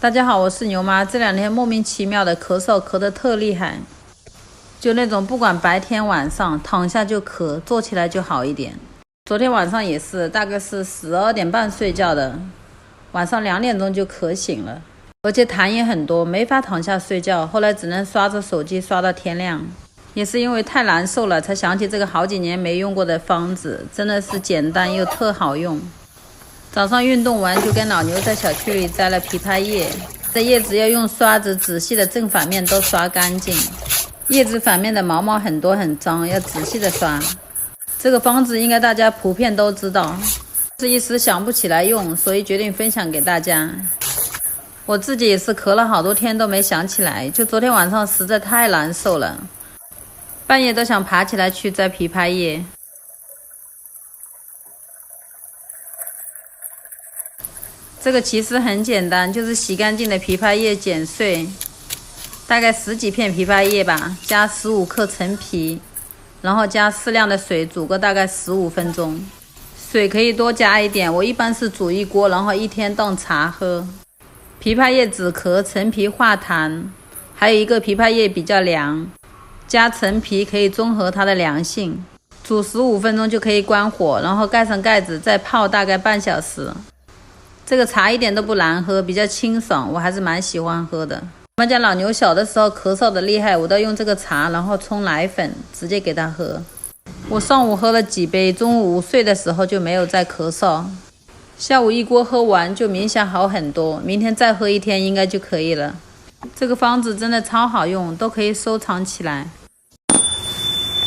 大家好，我是牛妈。这2天莫名其妙的咳嗽，咳得特厉害，就那种不管白天晚上躺下就咳，坐起来就好一点。昨天晚上也是，大概是12点半睡觉的，晚上2点钟就咳醒了，而且痰也很多，没法躺下睡觉。后来只能刷着手机刷到天亮。也是因为太难受了，才想起这个好几年没用过的方子，真的是简单又特好用。早上运动完就跟老牛在小区里摘了枇杷叶，这叶子要用刷子仔细的正反面都刷干净，叶子反面的毛毛很多很脏，要仔细的刷。这个方子应该大家普遍都知道，是一时想不起来用，所以决定分享给大家。我自己也是咳了好多天都没想起来，就昨天晚上实在太难受了，半夜都想爬起来去摘枇杷叶。这个其实很简单，就是洗干净的枇杷叶剪碎，大概10几片枇杷叶吧，加15克陈皮，然后加适量的水煮个大概15分钟。水可以多加一点，我一般是煮一锅，然后1天当茶喝。枇杷叶止咳，陈皮化痰，还有一个枇杷叶比较凉，加陈皮可以中和它的凉性。煮15分钟就可以关火，然后盖上盖子，再泡大概半小时。这个茶一点都不难喝，比较清爽，我还是蛮喜欢喝的。我们家老牛小的时候咳嗽的厉害，我都用这个茶，然后冲奶粉，直接给他喝。我上午喝了几杯，中午午睡的时候就没有再咳嗽。下午一锅喝完就明显好很多，明天再喝1天应该就可以了。这个方子真的超好用，都可以收藏起来。